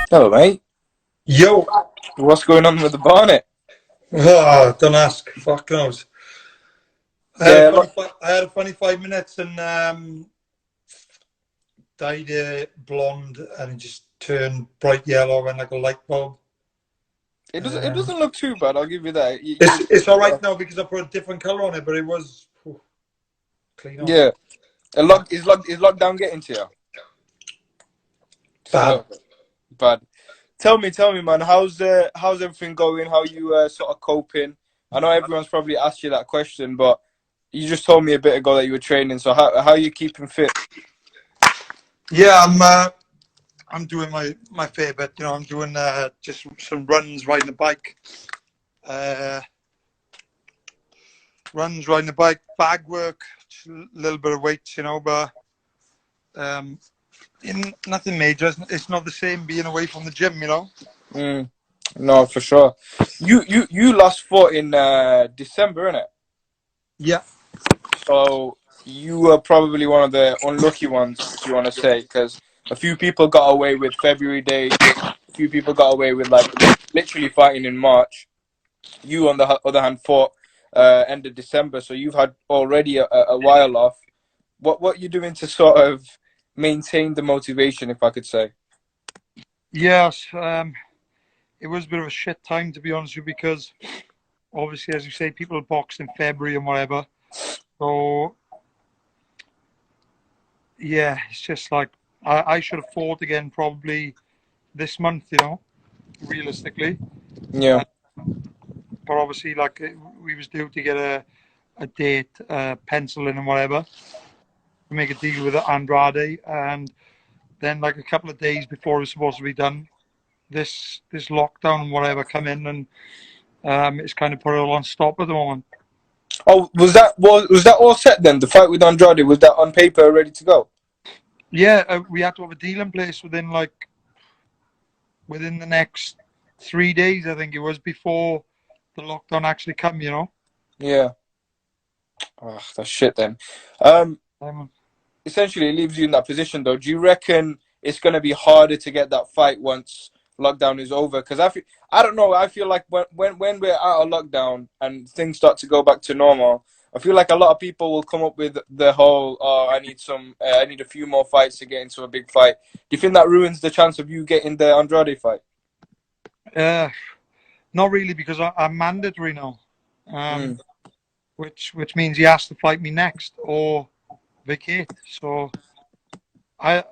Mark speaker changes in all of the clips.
Speaker 1: Hello, mate.
Speaker 2: Yo,
Speaker 1: What's going on with the Barnet?
Speaker 2: don't ask. Fuck knows.
Speaker 1: Yeah, look,
Speaker 2: I had a funny 5 minutes and dyed it blonde and it just turned bright yellow and like a light bulb.
Speaker 1: it
Speaker 2: Um,
Speaker 1: doesn't look too bad. I'll give you that.
Speaker 2: it's all right now because I put a different color on it, but it was clean off.
Speaker 1: Yeah. Is lockdown getting to you? Just a
Speaker 2: Bad.
Speaker 1: little bit. Bad. Tell me, man. How's everything going? How you sort of coping? I know everyone's probably asked you that question, but you just told me a bit ago that you were training. So how are you keeping fit?
Speaker 2: Yeah, I'm doing my fair bit. You know, I'm doing just some runs, riding a bike, uh, bag work, just a little bit of weights. You know, but um, nothing major. It's not the same being away from the gym, you know.
Speaker 1: Mm, no, for sure. You last fought in December, innit?
Speaker 2: Yeah.
Speaker 1: So you were probably one of the unlucky ones, if you want to say, because a few people got away with February dates. A few people got away with like literally fighting in March. You, on the other hand, fought end of December, so you've had already a while off. What you doing to sort of maintain the motivation, if I could say?
Speaker 2: Yes. It was a bit of a shit time to be honest with you because obviously, as you say, people boxed in February and whatever. So yeah, it's just like I should have fought again probably this month, you know, realistically.
Speaker 1: Yeah.
Speaker 2: But obviously, like we was due to get a date, pencil in and whatever, to make a deal with Andrade, and then like a couple of days before it was supposed to be done, this lockdown and whatever come in, and it's kind of put it all on stop at the moment.
Speaker 1: Oh, was that all set then? The fight with Andrade, was that on paper ready to go?
Speaker 2: Yeah, we had to have a deal in place within the next 3 days. I think it was before the lockdown actually come. You know.
Speaker 1: Yeah. Oh, that's shit then. Um,
Speaker 2: Um,
Speaker 1: Essentially it leaves you in that position though. Do you reckon it's going to be harder to get that fight once lockdown is over? Because I don't know. I feel like when we're out of lockdown and things start to go back to normal, I feel like a lot of people will come up with the whole, oh, I need a few more fights to get into a big fight. Do you think that ruins the chance of you getting the Andrade fight?
Speaker 2: uh, Not really because I'm mandatory now,
Speaker 1: Mm.
Speaker 2: um, which means he has to fight me next or vacate. So I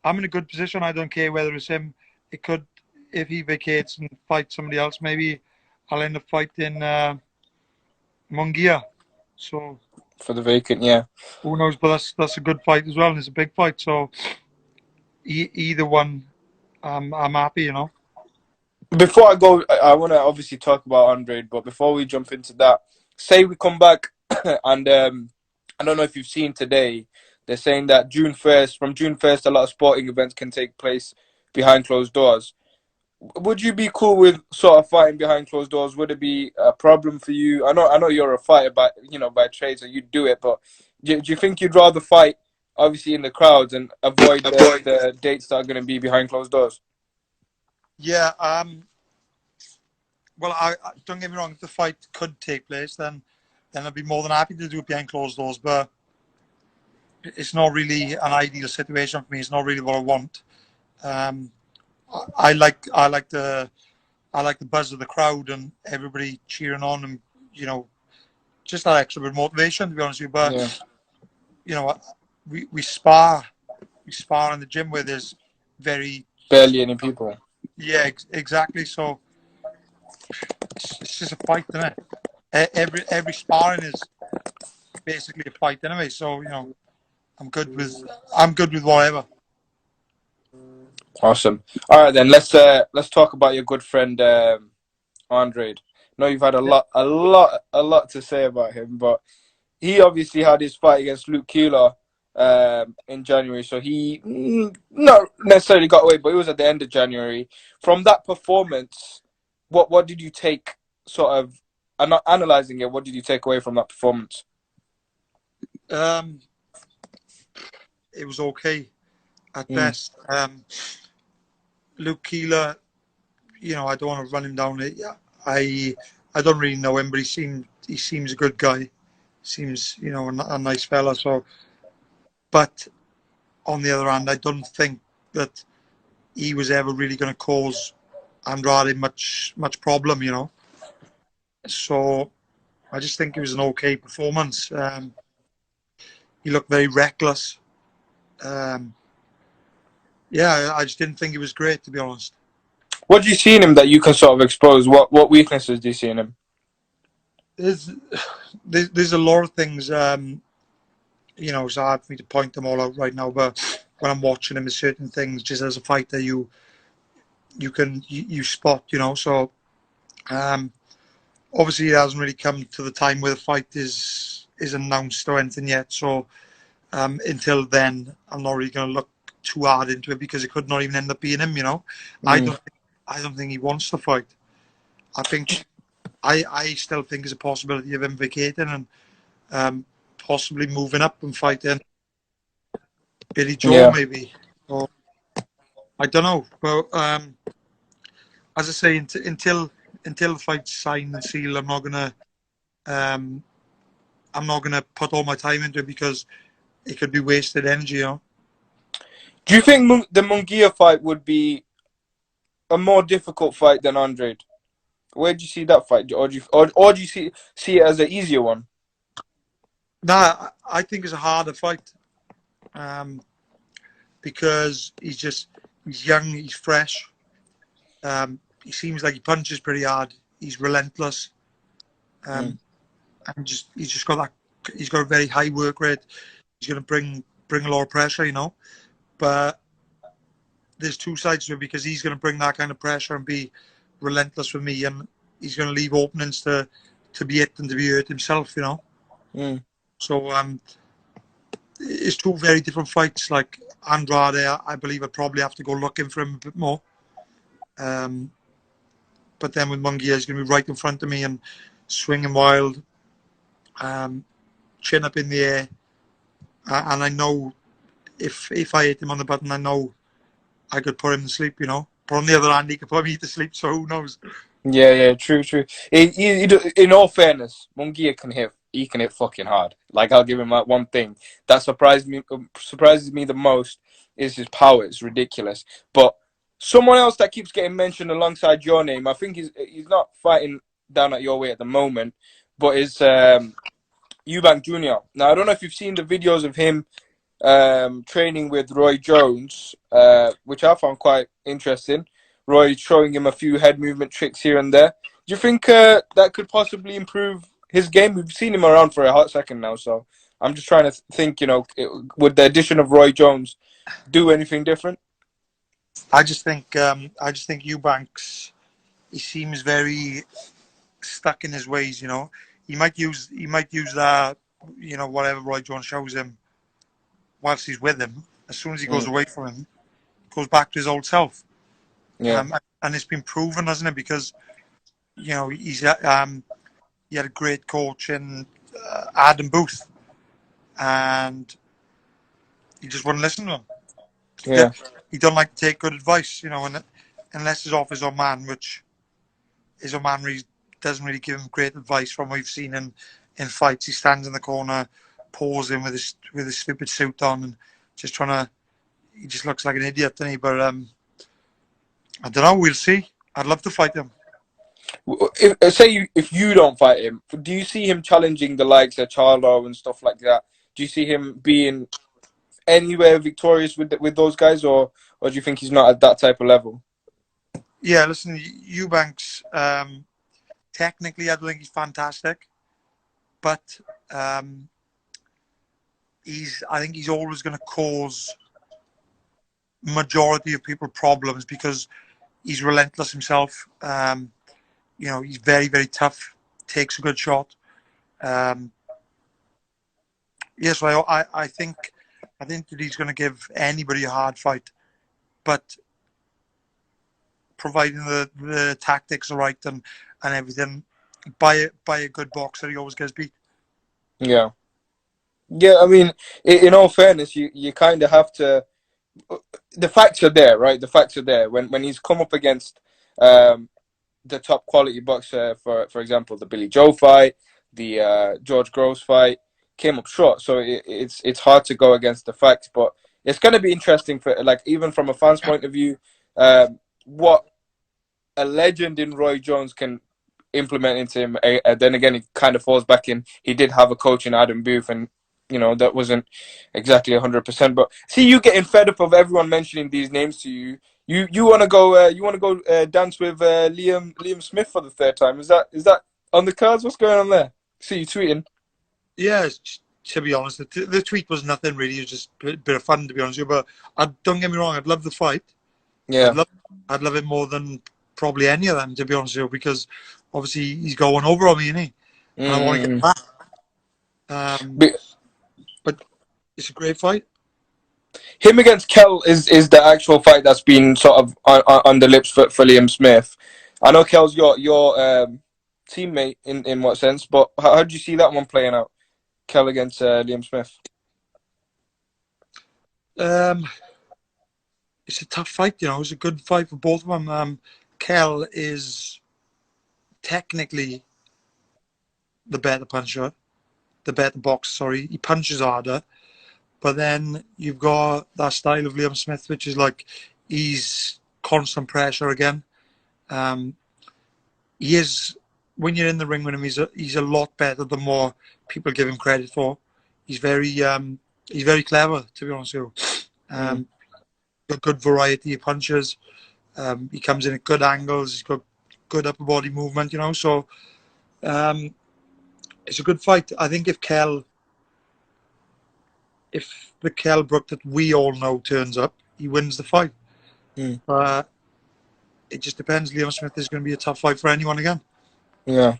Speaker 2: I'm in a good position. I don't care whether it's him. It could if he vacates and fights somebody else. Maybe I'll end up fighting Mungia. So
Speaker 1: For the vacant, yeah.
Speaker 2: who knows? But that's a good fight as well, and it's a big fight. So either one, I'm happy. You know.
Speaker 1: Before I go, I want to obviously talk about Andre, but before we jump into that, say we come back and I don't know if you've seen today, they're saying that from June 1st, a lot of sporting events can take place behind closed doors. Would you be cool with sort of fighting behind closed doors? Would it be a problem for you? I know you're a fighter by trade, so you'd do it, but do you think you'd rather fight obviously in the crowds and avoid the dates that are going to be behind closed doors?
Speaker 2: Yeah. Well, don't get me wrong. If the fight could take place, then I'd be more than happy to do it behind closed doors. But it's not really an ideal situation for me. It's not really what I want. Um, I like the buzz of the crowd and everybody cheering on and you know just that extra bit of motivation to be honest with you.
Speaker 1: Yeah,
Speaker 2: But you know we spar in the gym where there's very
Speaker 1: barely any people.
Speaker 2: yeah exactly. So it's just a fight, isn't it? Every sparring is basically a fight anyway. So you know I'm good with whatever.
Speaker 1: Awesome. All right, then let's talk about your good friend Andrade. I know you've had a lot to say about him, but he obviously had his fight against Luke Keeler in January, so he not necessarily got away, but it was at the end of January. From that performance, what did you take sort of? I'm not analyzing it. What did you take away from that performance?
Speaker 2: Um, it was okay at
Speaker 1: Mm,
Speaker 2: best. Luke Keeler, I don't want to run him down. I I don't really know him, but he seems a good guy. Seems a nice fella. So, but on the other hand, I don't think that he was ever really going to cause Andrade much problem. So I just think it was an okay performance. He looked very reckless. Um, yeah, I just didn't think it was great, to be honest.
Speaker 1: What do you see in him that you can sort of expose? What weaknesses do you see in him?
Speaker 2: There's there's a lot of things. It's hard for me to point them all out right now. But when I'm watching him, there's certain things just as a fighter you spot. So um, obviously it hasn't really come to the time where the fight is announced or anything yet. So until then, I'm not really going to look too hard into it because it could not even end up being him. I
Speaker 1: Mm.
Speaker 2: don't I don't think he wants to fight. I think I still think there's a possibility of him vacating and possibly moving up and fighting Billy Joe
Speaker 1: Yeah.
Speaker 2: maybe. Or I don't know. But as I say, until the fight's signed and sealed, um, I'm not gonna put all my time into it because it could be wasted energy.
Speaker 1: Do you think the Munguia fight would be a more difficult fight than Andrade? Where do you see that fight, or do you see it as an easier one?
Speaker 2: Nah, I think it's a harder fight um, because he's young, he's fresh. He seems like he punches pretty hard. He's relentless,
Speaker 1: Mm.
Speaker 2: um, and he's got a very high work rate. He's going to bring a lot of pressure. But there's two sides to it because he's going to bring that kind of pressure and be relentless with me, and he's going to leave openings to be hit and to be hurt himself.
Speaker 1: Mm.
Speaker 2: So it's two very different fights. Like Andrade, I believe I'd probably have to go looking for him a bit more. Um, but then with Munguia, he's going to be right in front of me and swinging wild, chin up in the air, and I know if I hit him on the button, I know I could put him to sleep. But on the other hand, he could put me to sleep, so who knows?
Speaker 1: Yeah, yeah, true, true. In all fairness, Munguia can hit. He can hit fucking hard. Like I'll give him that one thing that surprises me the most is his power. It's ridiculous. But someone else that keeps getting mentioned alongside your name, I think he's not fighting down at your way at the moment, but is Eubank Jr. Now I don't know if you've seen the videos of him training with Roy Jones, which I found quite interesting. Roy showing him a few head movement tricks here and there. Do you think that could possibly improve his game? We've seen him around for a hot second now, so I'm just trying to think, would the addition of Roy Jones do anything different?
Speaker 2: I just think Eubanks, he seems very stuck in his ways. He might use that, whatever Roy Jones shows him whilst he's with him. As soon as he goes
Speaker 1: Mm,
Speaker 2: away from him, goes back to his old self.
Speaker 1: yeah,
Speaker 2: And it's been proven, hasn't it? Because he had a great coach in Adam Booth, and he just wouldn't listen to him. He,
Speaker 1: yeah,
Speaker 2: he don't like to take good advice, and unless it's off his own man, which his own man really doesn't really give him great advice from what we've seen in fights. He stands in the corner, posing with his stupid suit on, and just trying to. He just looks like an idiot, doesn't he? But I don't know. We'll see. I'd love to fight him.
Speaker 1: If you don't fight him, do you see him challenging the likes of Charlo and stuff like that? Do you see him being anywhere victorious with those guys, or do you think he's not at that type of level?
Speaker 2: Yeah, listen, Eubanks. Technically, I don't think he's fantastic, but um, I think he's always going to cause majority of people problems because he's relentless himself. He's very, very tough. Takes a good shot. Um, yes, I think that he's going to give anybody a hard fight, but providing the tactics are right and everything, by a good boxer, he always gets beat.
Speaker 1: Yeah, yeah. I mean, in all fairness, you kind of have to the facts are there, right? The facts are there. When he's come up against the top quality boxer, for example, the Billy Joe fight, the George Groves fight, came up short. So it's hard to go against the facts, but it's going to be interesting for, like, even from a fan's point of view, what a legend in Roy Jones can implement into him. Then again, it kind of falls back in. He did have a coach in Adam Booth, and that wasn't exactly 100%. But see, you getting fed up of everyone mentioning these names to you. You want to go? You want to go dance with Liam Smith for the third time? Is that on the cards? What's going on there? See you tweeting.
Speaker 2: Yeah, to be honest, the tweet was nothing really. It was just a bit of fun, to be honest with you. But don't get me wrong, I'd love the fight.
Speaker 1: Yeah.
Speaker 2: I'd love it more than probably any of them, to be honest with you, because obviously he's going over on me, isn't he? And I want to get back. But it's a great fight.
Speaker 1: Him against Kell is the actual fight that's been sort of on the lips for Liam Smith. I know Kell's your teammate in what sense, but how do you see that one playing out? Kell against Liam Smith.
Speaker 2: It's a tough fight, It's a good fight for both of them. Kell is technically the better puncher, the better boxer. Sorry, he punches harder, but then you've got that style of Liam Smith, which is like he's constant pressure again. He is, when you're in the ring with him, he's a lot better than more people give him credit for. He's very clever, to be honest with you. Got good variety of punches. He comes in at good angles. He's got good upper body movement, So it's a good fight. I think if the Kell Brook that we all know turns up, he wins the fight. It just depends. Liam Smith is going to be a tough fight for anyone again.
Speaker 1: Yeah.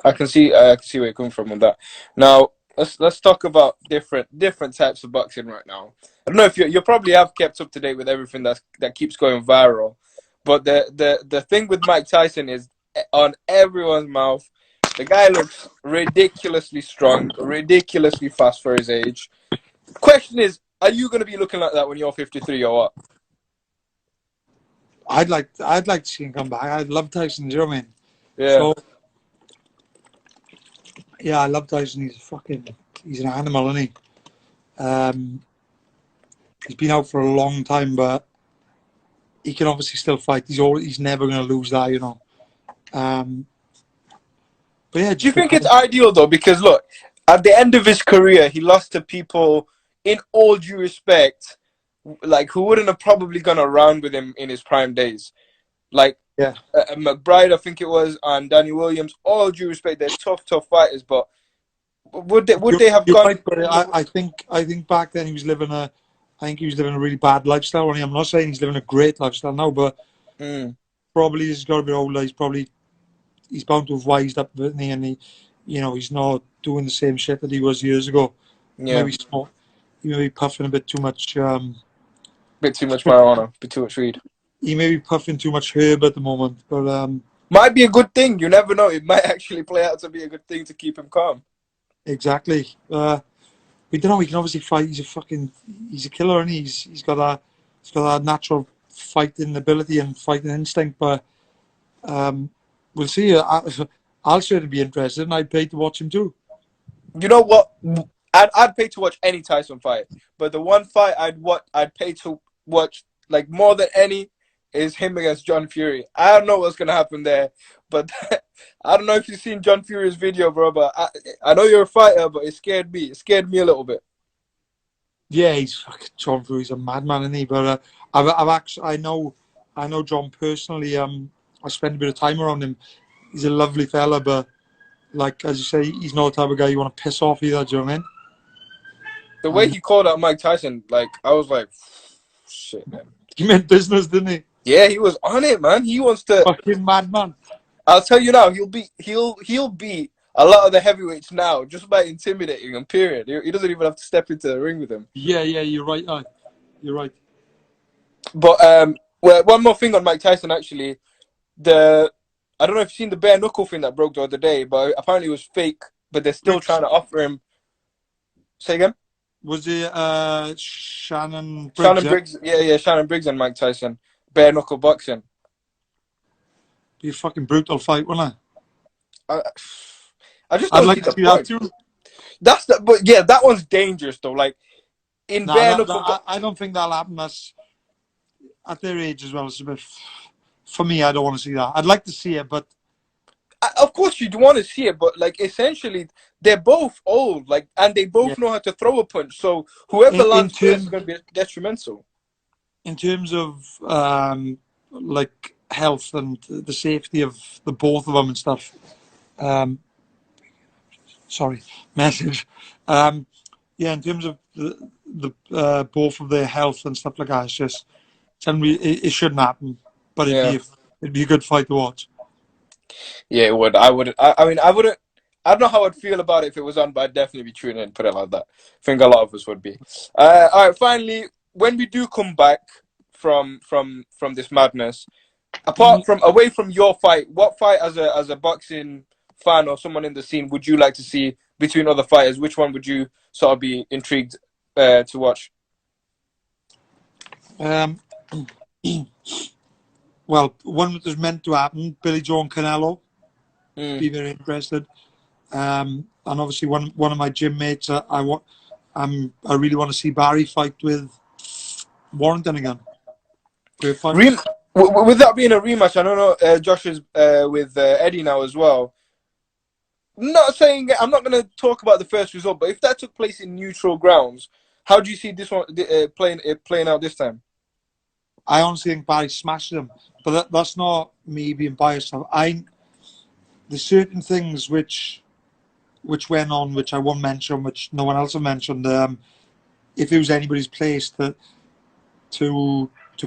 Speaker 1: I can see where you're coming from on that. Now let's talk about different types of boxing right now. I don't know if you probably have kept up to date with everything that keeps going viral, but the thing with Mike Tyson is on everyone's mouth. The guy looks ridiculously strong, ridiculously fast for his age. Question is, are you going to be looking like that when you're 53 or what?
Speaker 2: I'd like to see him come back. I'd love Tyson. Do you know what I mean?
Speaker 1: Yeah.
Speaker 2: So, yeah, I love Tyson. He's an animal, isn't he? He's been out for a long time, but he can obviously still fight. He's never going to lose that, But yeah,
Speaker 1: do you think it's ideal though? Because look, at the end of his career, he lost to people, in all due respect, like who wouldn't have probably gone around with him in his prime days, like McBride, I think it was, and Danny Williams. All due respect, they're tough fighters, but would they have gone?
Speaker 2: Right, but I think back then he was living a really bad lifestyle. I'm not saying he's living a great lifestyle now, but probably he's got a bit older. He's bound to have wised up, and he's not doing the same shit that he was years ago.
Speaker 1: Yeah.
Speaker 2: He may be puffing a bit too much.
Speaker 1: Bit too much marijuana, bit too much weed.
Speaker 2: He may be puffing too much herb at the moment, but
Speaker 1: might be a good thing. You never know. It might actually play out to be a good thing to keep him calm.
Speaker 2: Exactly. We don't know. He can obviously fight. He's a killer, and he's got a natural fighting ability and fighting instinct. But we'll see. I'll certainly be interested, and I'd pay to watch him too.
Speaker 1: You know what? I'd pay to watch any Tyson fight, but the one fight I'd pay to watch like more than any is him against John Fury. I don't know what's gonna happen there, but I don't know if you've seen John Fury's video, bro. But I know you're a fighter, but it scared me. It scared me a little bit.
Speaker 2: Yeah, John Fury's a madman, isn't he? But I know John personally. I spent a bit of time around him. He's a lovely fella, but like as you say, he's not the type of guy you want to piss off either. Do you know what I mean?
Speaker 1: The way he called out Mike Tyson, like I was like, shit, man.
Speaker 2: He meant business, didn't he?
Speaker 1: Yeah, he was on it, man. He wants to.
Speaker 2: Fucking madman.
Speaker 1: I'll tell you now, he'll beat a lot of the heavyweights now just by intimidating them. Period. He doesn't even have to step into the ring with them.
Speaker 2: Yeah, you're right. You're right.
Speaker 1: But well, one more thing on Mike Tyson actually. I don't know if you've seen the bare knuckle thing that broke the other day, but apparently it was fake. But they're still trying to offer him. Say again?
Speaker 2: Was it Shannon Briggs?
Speaker 1: Shannon
Speaker 2: Yeah?
Speaker 1: Briggs, yeah, Shannon Briggs and Mike Tyson, bare knuckle boxing.
Speaker 2: Be a fucking brutal fight, wouldn't it?
Speaker 1: I, I just
Speaker 2: I'd
Speaker 1: don't see
Speaker 2: like to
Speaker 1: the
Speaker 2: see that
Speaker 1: point.
Speaker 2: too.
Speaker 1: But yeah, that one's dangerous though. Like in
Speaker 2: Nah,
Speaker 1: bare knuckle,
Speaker 2: I don't think that'll happen. That's at their age as well. It's a bit. For me, I don't want to see that. I'd like to see it, but
Speaker 1: of course you'd want to see it, but like essentially they're both old, like, and they
Speaker 2: yeah.
Speaker 1: both know how to throw a punch. So whoever
Speaker 2: In
Speaker 1: lands first is
Speaker 2: terms
Speaker 1: going to be detrimental.
Speaker 2: in terms of like health and the safety of the both of them and stuff. Um, sorry, message. Yeah, in terms of the both of their health and stuff like that, it's just it shouldn't happen. But
Speaker 1: Yeah,
Speaker 2: it'd be a good fight to watch.
Speaker 1: yeah, it would. I would. I mean, I wouldn't. I don't know how I'd feel about it if it was on, but I'd definitely be tuning in. Put it like that. I think a lot of us would be. All right. Finally, when we do come back from this madness,
Speaker 2: Mhm.
Speaker 1: apart from away from your fight, what fight as a boxing fan or someone in the scene would you like to see between other fighters? Which one would you sort of be intrigued to watch?
Speaker 2: Um, well, one that was meant to happen, Billy Joe and Canelo.
Speaker 1: Mm.
Speaker 2: Be very interested. And obviously one of my gym mates, I really want to see Barry fight with Warrington again. Great fight.
Speaker 1: With that being a rematch, I don't know. Josh is with Eddie now as well. Not saying I'm not going to talk about the first result, but if that took place in neutral grounds, how do you see this one playing out this time?
Speaker 2: I honestly think Barry smashed him, but that's not me being biased. There's certain things which went on, which I won't mention, which no one else have mentioned. If it was anybody's place to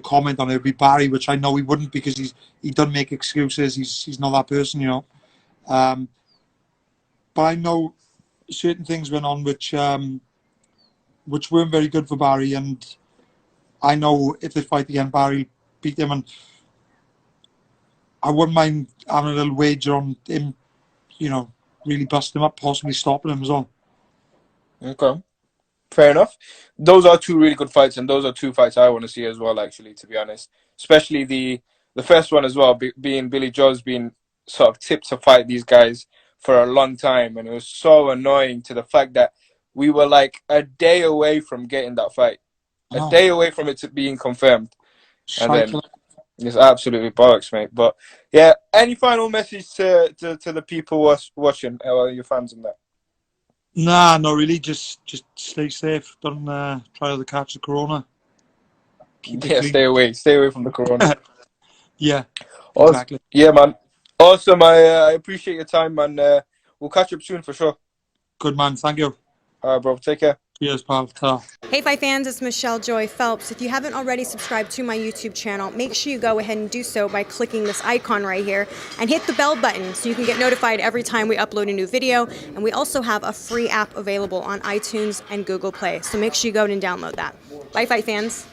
Speaker 2: comment on it, would be Barry, which I know he wouldn't because he doesn't make excuses. He's not that person, you know. But I know certain things went on which weren't very good for Barry, and I know if they fight again, Barry beat him, and I wouldn't mind having a little wager on him, you know, really busting him up, possibly stopping him as well.
Speaker 1: Okay. Fair enough. Those are two really good fights, and those are two fights I want to see as well. Actually, to be honest, especially the first one as well, being Billy Joe's been sort of tipped to fight these guys for a long time, and it was so annoying to the fact that we were like a day away from getting that fight, a
Speaker 2: No,
Speaker 1: day away from it to being confirmed, and then
Speaker 2: shite.
Speaker 1: it's absolutely bollocks, mate. But yeah, any final message to the people watching, or your fans and that?
Speaker 2: Nah, not really. Just stay safe. Don't try to catch the corona. Keep it
Speaker 1: Yeah,
Speaker 2: clean.
Speaker 1: stay away from the corona.
Speaker 2: Yeah,
Speaker 1: Awesome.
Speaker 2: exactly.
Speaker 1: Yeah, man. Awesome. I appreciate your time, man. We'll catch up soon for sure.
Speaker 2: Good man. Thank you.
Speaker 1: All right, bro. Take care.
Speaker 2: Cheers, pal. Ta.
Speaker 3: Hey Fight fans, it's Michelle Joy Phelps. If you haven't already subscribed to my YouTube channel, make sure you go ahead and do so by clicking this icon right here and hit the bell button so you can get notified every time we upload a new video. And we also have a free app available on iTunes and Google Play, so make sure you go and download that. Bye Fight fans.